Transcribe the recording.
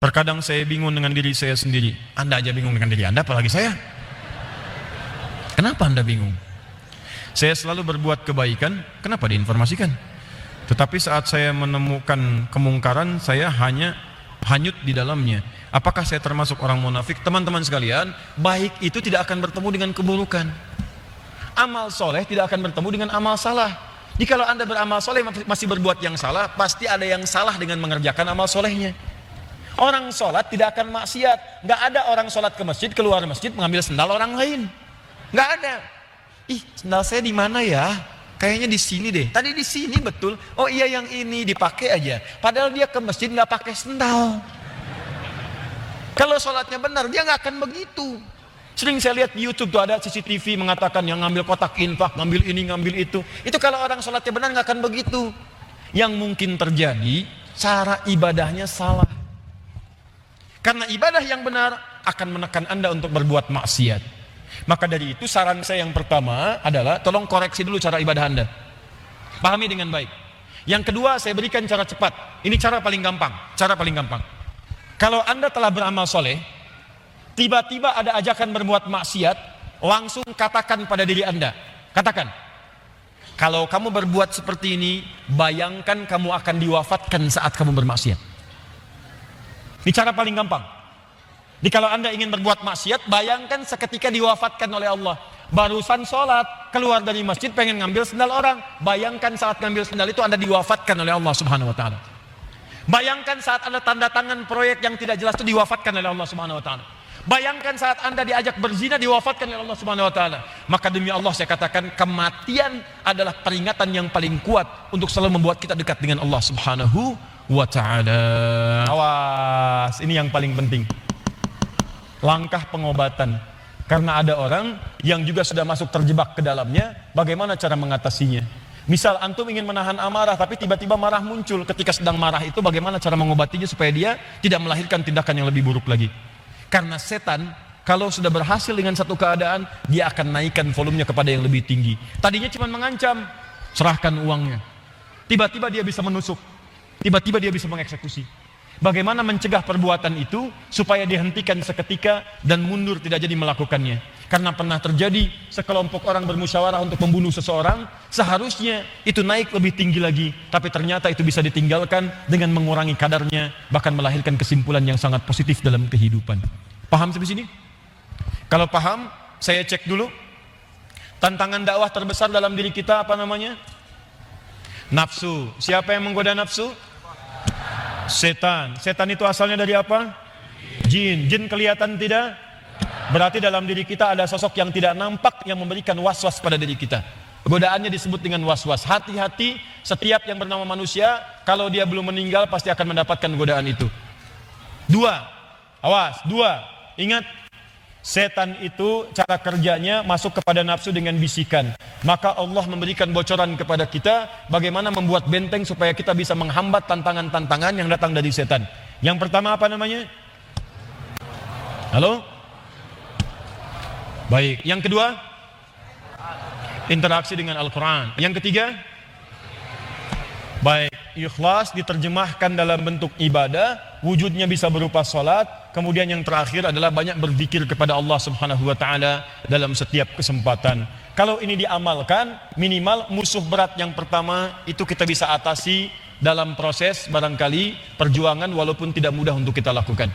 Terkadang saya bingung dengan diri saya sendiri. Anda aja bingung dengan diri Anda, apalagi saya. Kenapa Anda bingung? Saya selalu berbuat kebaikan, kenapa diinformasikan? Tetapi saat saya menemukan kemungkaran, saya hanya hanyut di dalamnya. Apakah saya termasuk orang munafik? Teman-teman sekalian, baik itu tidak akan bertemu dengan keburukan. Amal soleh tidak akan bertemu dengan amal salah. Jadi kalau Anda beramal soleh masih berbuat yang salah, pasti ada yang salah dengan mengerjakan amal solehnya. Orang sholat tidak akan maksiat. Nggak ada orang sholat ke masjid, keluar masjid mengambil sendal orang lain. Nggak ada. Ih, sendal saya di mana ya? Kayaknya di sini deh. Tadi di sini betul. Oh iya, yang ini dipakai aja. Padahal dia ke masjid nggak pakai sendal. Kalau sholatnya benar, dia nggak akan begitu. Sering saya lihat di YouTube tuh ada CCTV mengatakan yang ngambil kotak infak, ngambil ini, ngambil itu. Itu kalau orang sholatnya benar nggak akan begitu. Yang mungkin terjadi, cara ibadahnya salah. Karena ibadah yang benar akan menekan Anda untuk berbuat maksiat. Maka dari itu saran saya yang pertama adalah tolong koreksi dulu cara ibadah Anda. Pahami dengan baik. Yang kedua, saya berikan cara cepat. Ini cara paling gampang. Cara paling gampang. Kalau Anda telah beramal soleh, tiba-tiba ada ajakan berbuat maksiat, langsung katakan pada diri Anda. Katakan, kalau kamu berbuat seperti ini, bayangkan kamu akan diwafatkan saat kamu bermaksiat. Ini cara paling gampang. Jadi kalau Anda ingin berbuat maksiat, bayangkan seketika diwafatkan oleh Allah. Barusan sholat, keluar dari masjid pengen ngambil sendal orang. Bayangkan saat ngambil sendal itu Anda diwafatkan oleh Allah Subhanahu wa ta'ala. Bayangkan saat Anda tanda tangan proyek yang tidak jelas itu diwafatkan oleh Allah Subhanahu wa ta'ala. Bayangkan saat Anda diajak berzina diwafatkan oleh Allah Subhanahu wa ta'ala. Maka demi Allah saya katakan, kematian adalah peringatan yang paling kuat untuk selalu membuat kita dekat dengan Allah Subhanahu wa ta'ala. Awas, ini yang paling penting. Langkah pengobatan. Karena ada orang yang juga sudah masuk terjebak ke dalamnya, bagaimana cara mengatasinya? Misal antum ingin menahan amarah, tapi tiba-tiba marah muncul. Ketika sedang marah itu, bagaimana cara mengobatinya supaya dia tidak melahirkan tindakan yang lebih buruk lagi? Karena setan, kalau sudah berhasil dengan satu keadaan, dia akan naikkan volumenya kepada yang lebih tinggi. Tadinya cuma mengancam, serahkan uangnya. Tiba-tiba dia bisa menusuk. Tiba-tiba dia bisa mengeksekusi. Bagaimana mencegah perbuatan itu supaya dihentikan seketika dan mundur tidak jadi melakukannya? Karena pernah terjadi sekelompok orang bermusyawarah untuk membunuh seseorang, seharusnya itu naik lebih tinggi lagi, tapi ternyata itu bisa ditinggalkan dengan mengurangi kadarnya, bahkan melahirkan kesimpulan yang sangat positif dalam kehidupan. Paham sampai sini? Kalau paham, saya cek dulu. Tantangan dakwah terbesar dalam diri kita apa namanya? Nafsu. Siapa yang menggoda nafsu? Setan. Setan itu asalnya dari apa? Jin. Jin kelihatan tidak? Berarti dalam diri kita ada sosok yang tidak nampak yang memberikan was-was pada diri kita. Godaannya disebut dengan was-was. Hati-hati, setiap yang bernama manusia, kalau dia belum meninggal pasti akan mendapatkan godaan itu. Dua. Awas, dua. Ingat, setan itu cara kerjanya masuk kepada nafsu dengan bisikan. Maka Allah memberikan bocoran kepada kita bagaimana membuat benteng supaya kita bisa menghambat tantangan-tantangan yang datang dari setan. Yang pertama apa namanya? Halo? Baik. Yang kedua? Interaksi dengan Al-Quran. Yang ketiga? Baik. Ikhlas diterjemahkan dalam bentuk ibadah, wujudnya bisa berupa salat. Kemudian yang terakhir adalah banyak berzikir kepada Allah Subhanahu wa ta'ala dalam setiap kesempatan. Kalau ini diamalkan, minimal musuh berat yang pertama itu kita bisa atasi dalam proses barangkali perjuangan walaupun tidak mudah untuk kita lakukan.